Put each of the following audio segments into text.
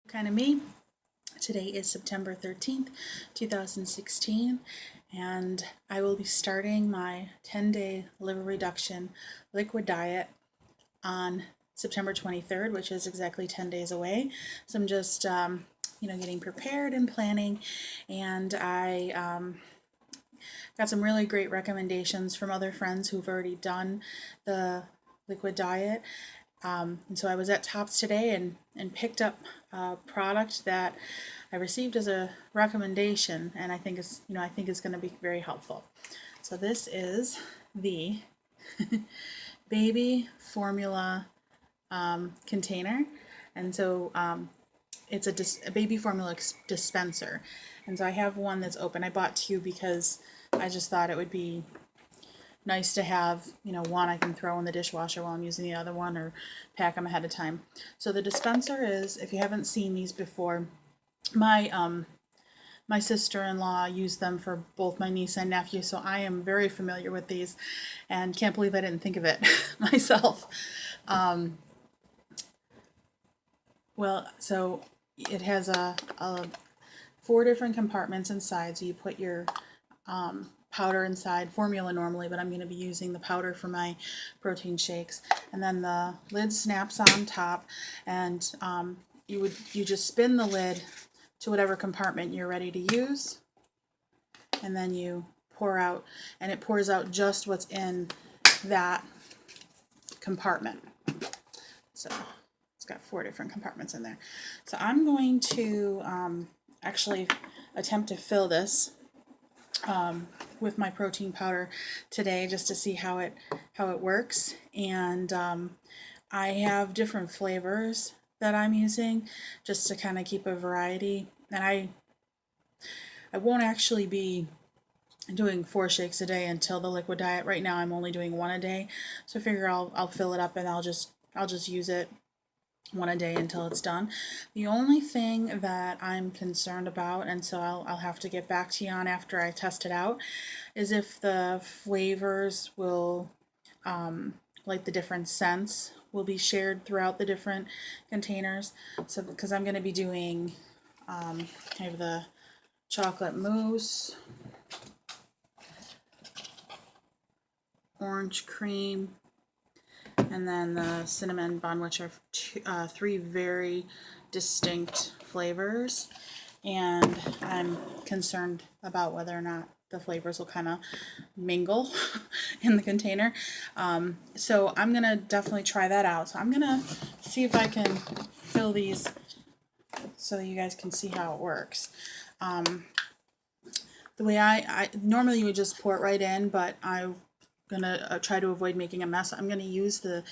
Kind of me. Today is September 13th, 2016, and I will be starting my 10-day liver reduction liquid diet on September 23rd, which is exactly 10 days away. So I'm just, getting prepared and planning, and I got some really great recommendations from other friends who've already done the liquid diet. And so I was at Tops today and picked up a product that I received as a recommendation, and I think is going to be very helpful. So this is the baby formula container, and so it's a baby formula dispenser, and so I have one that's open. I bought two because I just thought it would be nice to have, one I can throw in the dishwasher while I'm using the other one, or pack them ahead of time. So the dispenser is, if you haven't seen these before, my sister-in-law used them for both my niece and nephew, so I am very familiar with these and can't believe I didn't think of it myself. So it has a 4 different compartments inside, so you put your powder inside, formula normally, but I'm going to be using the powder for my protein shakes. And then the lid snaps on top, and you just spin the lid to whatever compartment you're ready to use, and then you pour out, and it pours out just what's in that compartment. So it's got 4 different compartments in there. So I'm going to actually attempt to fill this with my protein powder today, just to see how it works. And I have different flavors that I'm using just to kind of keep a variety. And I won't actually be doing 4 shakes a day until the liquid diet. Right now I'm only doing 1 a day, so I figure I'll fill it up and I'll just use it 1 a day until it's done. The only thing that I'm concerned about, and so I'll have to get back to you on after I test it out, is if the flavors will, like the different scents, will be shared throughout the different containers. So because I'm going to be doing, I have the chocolate mousse, orange cream, and then the cinnamon bun, which are 3 very distinct flavors, and I'm concerned about whether or not the flavors will kind of mingle in the container. So I'm gonna definitely try that out. So I'm gonna see if I can fill these so that you guys can see how it works. The way I normally you would just pour it right in, but I'm gonna try to avoid making a mess. I'm gonna use the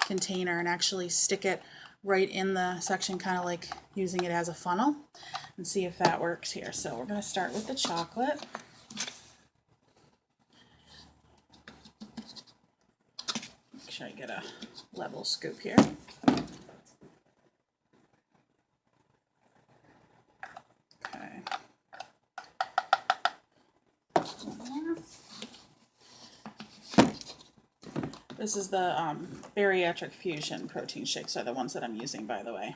container and actually stick it right in the section, kind of like using it as a funnel, and see if that works here. So we're gonna start with the chocolate. Make sure I get a level scoop here. Okay. This is the Bariatric Fusion protein shakes, are the ones that I'm using, by the way.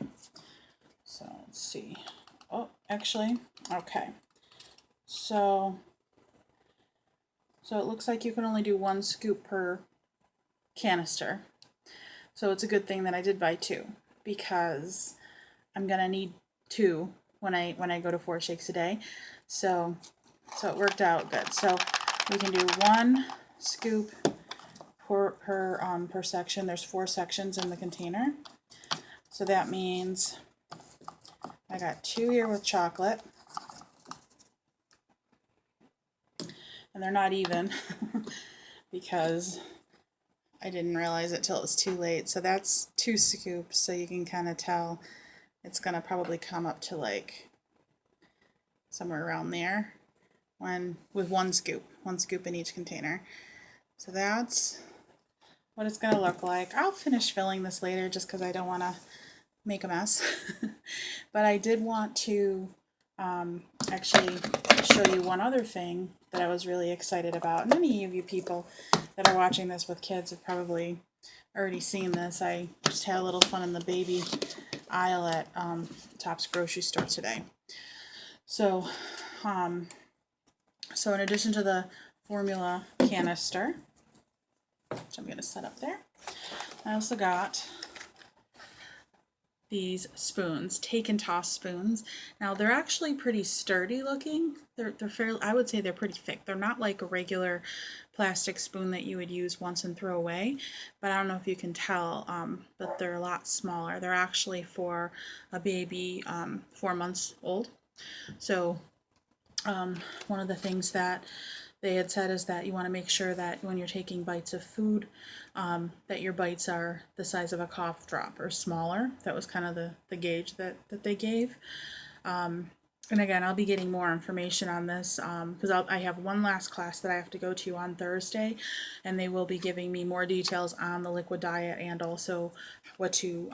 So let's see. Oh, actually, okay. So it looks like you can only do 1 scoop per canister. So it's a good thing that I did buy 2, because I'm gonna need 2 when I go to 4 shakes a day. So it worked out good. So we can do 1 scoop per section. There's 4 sections in the container, so that means I got 2 here with chocolate, and they're not even because I didn't realize it till it was too late. So that's 2 scoops, so you can kind of tell it's gonna probably come up to like somewhere around there with 1 scoop in each container. So that's what it's going to look like. I'll finish filling this later just because I don't want to make a mess. But I did want to actually show you one other thing that I was really excited about. Many of you people that are watching this with kids have probably already seen this. I just had a little fun in the baby aisle at Tops grocery store today. So, so in addition to the formula canister, which I'm going to set up there, I also got these spoons, take and toss spoons. Now they're actually pretty sturdy looking. They're fairly, I would say they're pretty thick. They're not like a regular plastic spoon that you would use once and throw away, but I don't know if you can tell, but they're a lot smaller. They're actually for a baby 4 months old. So one of the things that they had said is that you want to make sure that when you're taking bites of food, that your bites are the size of a cough drop or smaller. That was kind of the gauge that they gave. And again, I'll be getting more information on this because I have one last class that I have to go to on Thursday, and they will be giving me more details on the liquid diet and also what to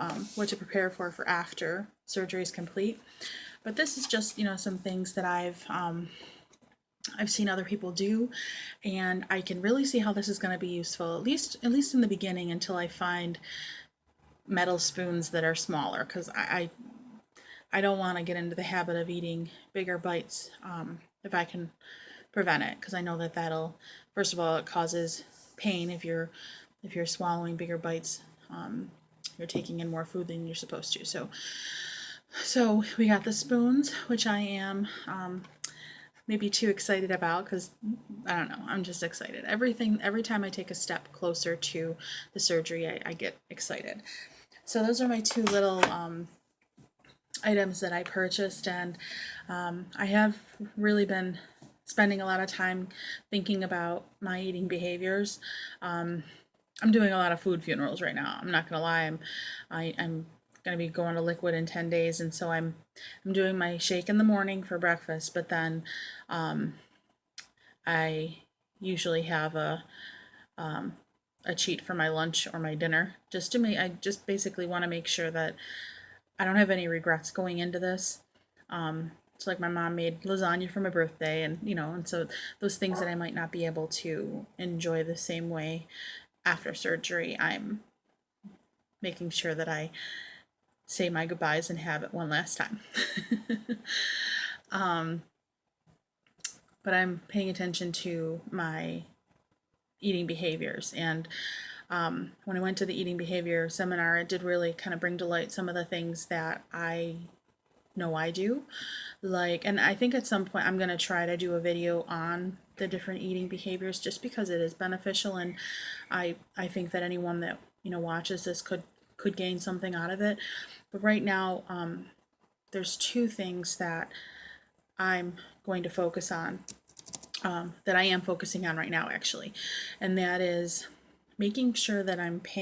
prepare for after surgery is complete. But this is just, you know, some things that I've seen other people do, and I can really see how this is going to be useful, at least in the beginning, until I find metal spoons that are smaller, because I don't want to get into the habit of eating bigger bites if I can prevent it, because I know that that'll, first of all, it causes pain if you're swallowing bigger bites. You're taking in more food than you're supposed to. So we got the spoons, which I am maybe too excited about, because I don't know, I'm just excited. Every time I take a step closer to the surgery, I get excited. So those are my two little items that I purchased, and I have really been spending a lot of time thinking about my eating behaviors. I'm doing a lot of food funerals right now. I'm not gonna lie. I'm going to be going to Liquid in 10 days, and so I'm doing my shake in the morning for breakfast, but then I usually have a cheat for my lunch or my dinner. I just basically want to make sure that I don't have any regrets going into this. It's like my mom made lasagna for my birthday, and and so those things that I might not be able to enjoy the same way after surgery, I'm making sure that I say my goodbyes and have it one last time. But I'm paying attention to my eating behaviors, and when I went to the eating behavior seminar, it did really kind of bring to light some of the things that I know I do. And I think at some point I'm going to try to do a video on the different eating behaviors, just because it is beneficial, and I think that anyone that watches this could gain something out of it. But right now, there's two things that I'm going to focus on, that I am focusing on right now, actually, and that is making sure that I'm paying